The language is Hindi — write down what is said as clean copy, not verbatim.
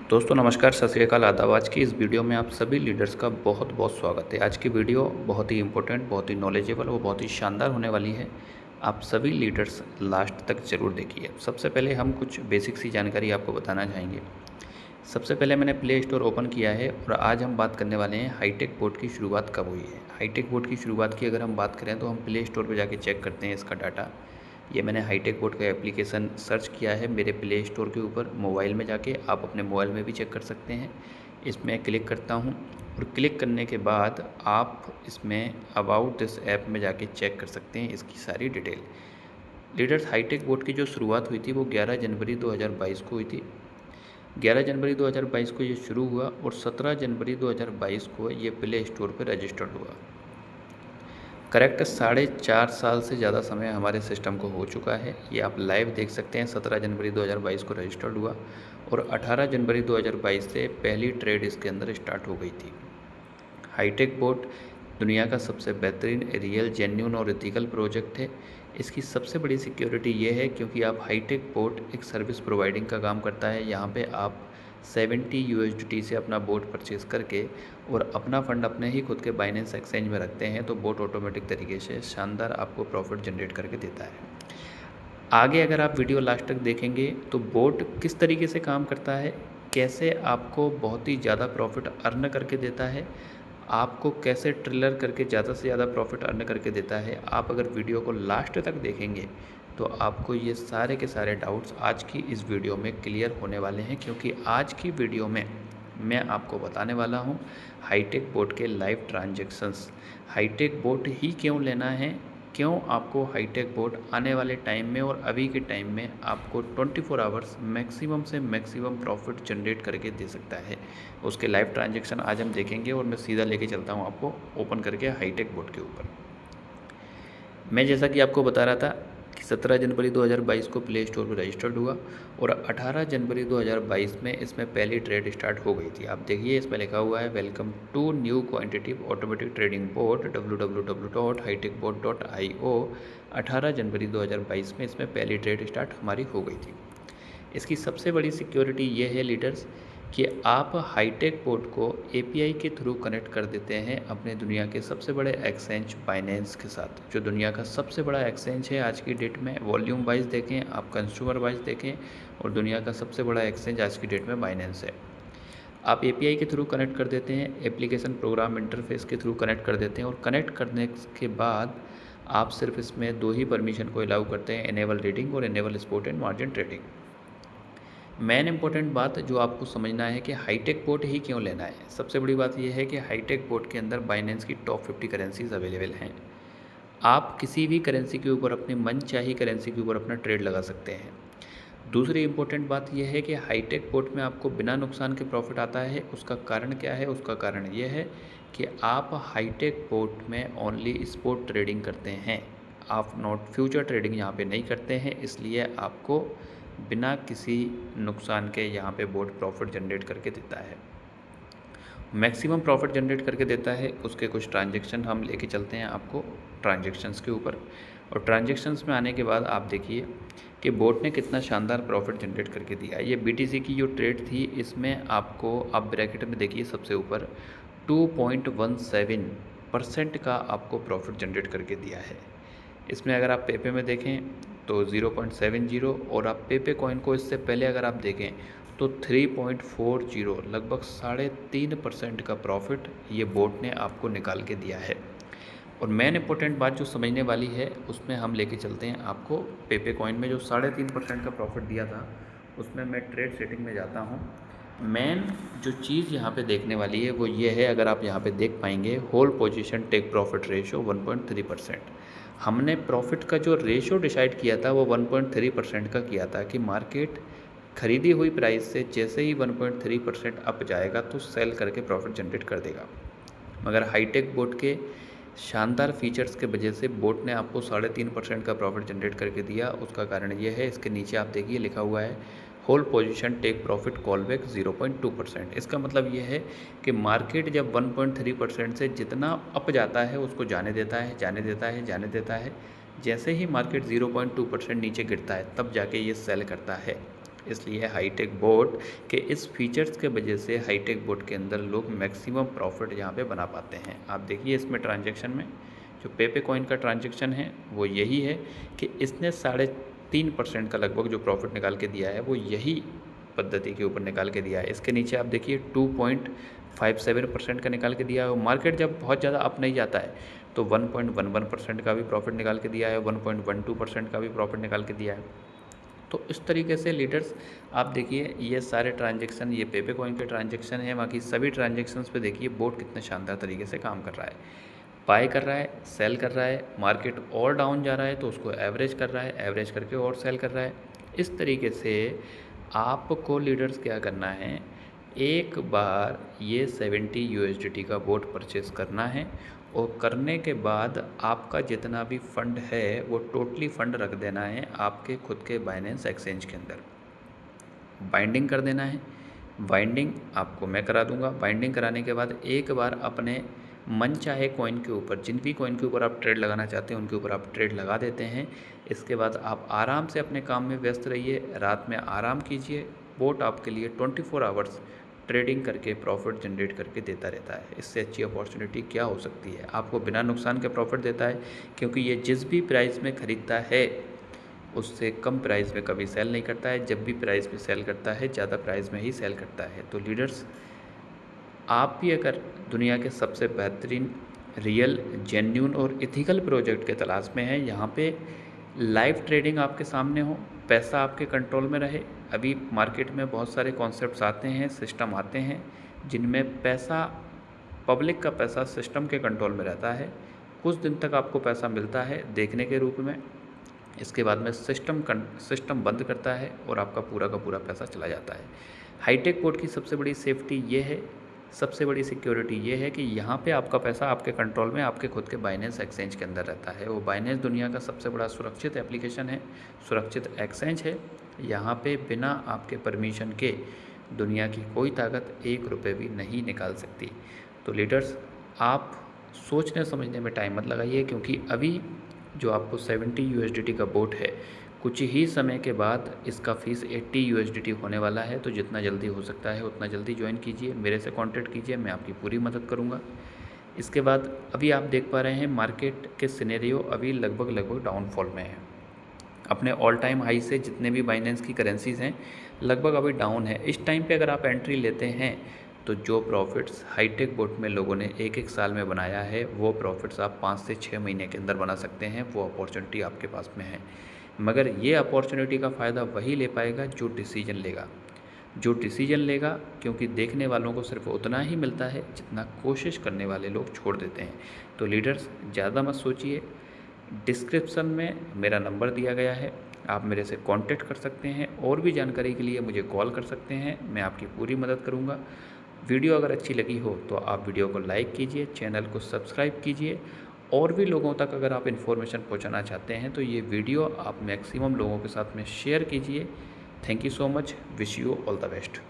दोस्तों नमस्कार, सत श्री अकाल, आदाब। आज की इस वीडियो में आप सभी लीडर्स का बहुत बहुत स्वागत है। आज की वीडियो बहुत ही इम्पोर्टेंट, बहुत ही नॉलेजेबल और बहुत ही शानदार होने वाली है। आप सभी लीडर्स लास्ट तक ज़रूर देखिए। सबसे पहले हम कुछ बेसिक सी जानकारी आपको बताना चाहेंगे। सबसे पहले मैंने प्ले स्टोर ओपन किया है और आज हम बात करने वाले हैं हाईटेक बोट की शुरुआत कब हुई है। हाईटेक बोट की शुरुआत की अगर हम बात करें तो हम प्ले स्टोर पर जाके चेक करते हैं इसका डाटा। ये मैंने हाईटेक बोट का एप्लीकेशन सर्च किया है मेरे प्ले स्टोर के ऊपर मोबाइल में जाके। आप अपने मोबाइल में भी चेक कर सकते हैं। इसमें क्लिक करता हूँ और क्लिक करने के बाद आप इसमें अबाउट दिस ऐप में जाके चेक कर सकते हैं इसकी सारी डिटेल। लीडर्स, हाईटेक बोट की जो शुरुआत हुई थी वो 11 जनवरी 2022 को हुई थी। 11 जनवरी 2022 को ये शुरू हुआ और 17 जनवरी 2022 को ये प्ले स्टोर पर रजिस्टर्ड हुआ। करेक्ट 4.5 साल से ज़्यादा समय हमारे सिस्टम को हो चुका है। ये आप लाइव देख सकते हैं। 17 जनवरी 2022 को रजिस्टर्ड हुआ और 18 जनवरी 2022 से पहली ट्रेड इसके अंदर स्टार्ट हो गई थी। हाईटेक बोट दुनिया का सबसे बेहतरीन, रियल, जेन्युइन और एथिकल प्रोजेक्ट है। इसकी सबसे बड़ी सिक्योरिटी ये है क्योंकि आप हाईटेक बोट एक सर्विस प्रोवाइडिंग का काम करता है। यहाँ पे आप 70 USDT से अपना बोट परचेज करके और अपना फंड अपने ही खुद के बाइनेंस एक्सचेंज में रखते हैं तो बोट ऑटोमेटिक तरीके से शानदार आपको प्रॉफिट जनरेट करके देता है। आगे अगर आप वीडियो लास्ट तक देखेंगे तो बोट किस तरीके से काम करता है, कैसे आपको बहुत ही ज़्यादा प्रॉफिट अर्न करके देता है, आपको कैसे ट्रिलर करके ज़्यादा से ज़्यादा प्रॉफिट अर्न करके देता है। आप अगर वीडियो को लास्ट तक देखेंगे तो आपको ये सारे के सारे डाउट्स आज की इस वीडियो में क्लियर होने वाले हैं, क्योंकि आज की वीडियो में मैं आपको बताने वाला हूँ हाईटेक बोट के लाइव ट्रांजैक्शंस। हाईटेक बोट ही क्यों लेना है, क्यों आपको हाईटेक बोट आने वाले टाइम में और अभी के टाइम में आपको 24 आवर्स मैक्सिमम से मैक्सिमम प्रॉफिट जनरेट करके दे सकता है, उसके लाइव ट्रांजैक्शन आज हम देखेंगे। और मैं सीधा लेके चलता हूँ आपको ओपन करके हाईटेक बोट के ऊपर। मैं जैसा कि आपको बता रहा था कि 17 जनवरी 2022 को प्ले स्टोर पर रजिस्टर्ड हुआ और 18 जनवरी 2022 में इसमें पहली ट्रेड स्टार्ट हो गई थी। आप देखिए इसमें लिखा हुआ है welcome to new quantitative automatic trading bot www.hitechbot.io। 18 जनवरी 2022 में इसमें पहली ट्रेड स्टार्ट हमारी हो गई थी। इसकी सबसे बड़ी सिक्योरिटी ये है लीडर्स कि आप हाईटेक बोट को API के थ्रू कनेक्ट कर देते हैं अपने दुनिया के सबसे बड़े एक्सचेंज बाइनेंस के साथ, जो दुनिया का सबसे बड़ा एक्सचेंज है आज की डेट में। वॉल्यूम वाइज देखें, आप कंज्यूमर वाइज देखें, और दुनिया का सबसे बड़ा एक्सचेंज आज की डेट में बाइनेंस है। आप API के थ्रू कनेक्ट कर देते हैं, एप्लीकेशन प्रोग्राम इंटरफेस के थ्रू कनेक्ट कर देते हैं और कनेक्ट करने के बाद आप सिर्फ इसमें दो ही परमिशन को अलाउ करते हैं, इनेबल रीडिंग और enable spot and margin trading. Main important बात जो आपको समझना है कि हाईटेक बोट ही क्यों लेना है। सबसे बड़ी बात यह है कि हाईटेक बोट के अंदर बाइनेंस की टॉप 50 करेंसीज अवेलेबल हैं। आप किसी भी करेंसी के ऊपर, अपने मनचाही करेंसी के ऊपर अपना ट्रेड लगा सकते हैं। दूसरी इंपॉर्टेंट बात यह है कि हाईटेक बोट में आपको बिना नुकसान के प्रॉफिट आता है। उसका कारण क्या है? उसका कारण यह है कि आप हाईटेक बोट में ओनली स्पॉट ट्रेडिंग करते हैं, आप नॉट फ्यूचर ट्रेडिंग यहाँ पे नहीं करते हैं, इसलिए आपको बिना किसी नुकसान के यहाँ पे बोट प्रॉफिट जनरेट करके देता है, मैक्सिमम प्रॉफिट जनरेट करके देता है। उसके कुछ ट्रांजैक्शन हम लेके चलते हैं आपको ट्रांजैक्शंस के ऊपर, और ट्रांजैक्शंस में आने के बाद आप देखिए कि बोट ने कितना शानदार प्रॉफिट जनरेट करके दिया। ये BTC की जो ट्रेड थी इसमें आपको, आप ब्रैकेट में देखिए सबसे ऊपर 2.17% का आपको प्रॉफिट जनरेट करके दिया है। इसमें अगर आप पेपे में देखें तो 0.70, और आप पेपे कॉइन को इससे पहले अगर आप देखें तो 3.40, लगभग 3.5% का प्रॉफिट ये बोट ने आपको निकाल के दिया है। और मेन इंपॉर्टेंट बात जो समझने वाली है उसमें हम लेके चलते हैं आपको पेपे कॉइन में जो 3.5% का प्रॉफिट दिया था, उसमें मैं ट्रेड सेटिंग में जाता हूँ। मेन जो चीज़ यहाँ पे देखने वाली है वो ये है, अगर आप यहाँ पे देख पाएंगे whole position take profit ratio 1.3%। हमने प्रॉफिट का जो रेशो डिसाइड किया था वो 1.3% का किया था कि मार्केट खरीदी हुई प्राइस से जैसे ही 1.3% अप जाएगा तो सेल करके प्रॉफिट जनरेट कर देगा। मगर हाईटेक बोट के शानदार फीचर्स के वजह से बोट ने आपको 3.5% का प्रॉफिट जनरेट करके दिया। उसका कारण ये है, इसके नीचे आप देखिए लिखा हुआ है whole position take profit callback 0.2%। इसका मतलब ये है कि मार्केट जब 1.3% से जितना अप जाता है उसको जाने देता है, जाने देता है, जाने देता है। जैसे ही मार्केट 0.2% नीचे गिरता है तब जाके ये सेल करता है। इसलिए हाईटेक बोट के इस फीचर्स के वजह से हाईटेक बोट के अंदर लोग मैक्सिमम प्रॉफिट यहाँ पे बना पाते हैं। आप देखिए इसमें ट्रांजैक्शन में जो पेपे कॉइन का ट्रांजैक्शन है वो यही है कि इसने 3.5% का लगभग जो प्रॉफिट निकाल के दिया है वो यही पद्धति के ऊपर निकाल के दिया है। इसके नीचे आप देखिए 2.57% का निकाल के दिया है। मार्केट जब बहुत ज़्यादा अप नहीं जाता है तो 1.11% का भी प्रॉफिट निकाल के दिया है, 1.12% का भी प्रॉफिट निकाल के दिया है। तो इस तरीके से लीडर्स आप देखिए ये सारे ट्रांजेक्शन, ये पेपे कॉइन के ट्रांजेक्शन है, बाकी सभी ट्रांजेक्शन्स पे देखिए बोट कितने शानदार तरीके से काम कर रहा है। बाय कर रहा है, सेल कर रहा है, मार्केट और डाउन जा रहा है तो उसको एवरेज कर रहा है, एवरेज करके और सेल कर रहा है। इस तरीके से आपको लीडर्स क्या करना है, एक बार ये 70 USDT का बोट परचेज़ करना है और करने के बाद आपका जितना भी फंड है वो टोटली फंड रख देना है आपके खुद के बाइनेंस एक्सचेंज के अंदर। बाइंडिंग कर देना है। बाइंडिंग आपको मैं करा दूंगा। बाइंडिंग कराने के बाद एक बार अपने मन चाहे कॉइन के ऊपर, जिन भी कॉइन के ऊपर आप ट्रेड लगाना चाहते हैं उनके ऊपर आप ट्रेड लगा देते हैं। इसके बाद आप आराम से अपने काम में व्यस्त रहिए, रात में आराम कीजिए। बोट आपके लिए 24 आवर्स ट्रेडिंग करके प्रॉफिट जनरेट करके देता रहता है। इससे अच्छी अपॉर्चुनिटी क्या हो सकती है। आपको बिना नुकसान के प्रॉफिट देता है, क्योंकि ये जिस भी प्राइस में ख़रीदता है उससे कम प्राइस में कभी सेल नहीं करता है। जब भी प्राइस में सेल करता है ज़्यादा प्राइस में ही सेल करता है। तो लीडर्स, आप भी अगर दुनिया के सबसे बेहतरीन रियल, जेन्यून और इथिकल प्रोजेक्ट के तलाश में हैं, यहाँ पे लाइव ट्रेडिंग आपके सामने हो, पैसा आपके कंट्रोल में रहे। अभी मार्केट में बहुत सारे कॉन्सेप्ट्स आते हैं, सिस्टम आते हैं जिनमें पैसा, पब्लिक का पैसा सिस्टम के कंट्रोल में रहता है। कुछ दिन तक आपको पैसा मिलता है देखने के रूप में, इसके बाद में सिस्टम बंद करता है और आपका पूरा का पूरा पैसा चला जाता है। हाईटेक बोट की सबसे बड़ी सेफ्टी ये है, सबसे बड़ी सिक्योरिटी ये है कि यहाँ पे आपका पैसा आपके कंट्रोल में, आपके खुद के बाइनेंस एक्सचेंज के अंदर रहता है। वो बाइनेंस दुनिया का सबसे बड़ा सुरक्षित एप्लीकेशन है, सुरक्षित एक्सचेंज है। यहाँ पे बिना आपके परमिशन के दुनिया की कोई ताकत 1 रुपये भी नहीं निकाल सकती। तो लीडर्स, आप सोचने समझने में टाइम मत लगाइए, क्योंकि अभी जो आपको 70 USDT का बोट है, कुछ ही समय के बाद इसका फ़ीस 80 USDT होने वाला है। तो जितना जल्दी हो सकता है उतना जल्दी ज्वाइन कीजिए, मेरे से कांटेक्ट कीजिए, मैं आपकी पूरी मदद करूंगा। इसके बाद अभी आप देख पा रहे हैं मार्केट के सिनेरियो अभी लगभग डाउनफॉल में है। अपने ऑल टाइम हाई से जितने भी बाइनेंस की करेंसीज़ हैं लगभग अभी डाउन है। इस टाइम पे अगर आप एंट्री लेते हैं तो जो प्रॉफिट्स हाईटेक बोट में लोगों ने एक साल में बनाया है वो प्रॉफिट्स आप 5 से 6 महीने के अंदर बना सकते हैं। वो अपॉर्चुनिटी आपके पास में है, मगर ये अपॉर्चुनिटी का फ़ायदा वही ले पाएगा जो डिसीजन लेगा, क्योंकि देखने वालों को सिर्फ उतना ही मिलता है जितना कोशिश करने वाले लोग छोड़ देते हैं। तो लीडर्स, ज़्यादा मत सोचिए, डिस्क्रिप्शन में मेरा नंबर दिया गया है, आप मेरे से कांटेक्ट कर सकते हैं। और भी जानकारी के लिए मुझे कॉल कर सकते हैं, मैं आपकी पूरी मदद करूंगा। वीडियो अगर अच्छी लगी हो तो आप वीडियो को लाइक कीजिए, चैनल को सब्सक्राइब कीजिए। और भी लोगों तक अगर आप इन्फॉर्मेशन पहुंचाना चाहते हैं तो ये वीडियो आप मैक्सिमम लोगों के साथ में शेयर कीजिए। Thank you so much, wish you all the best.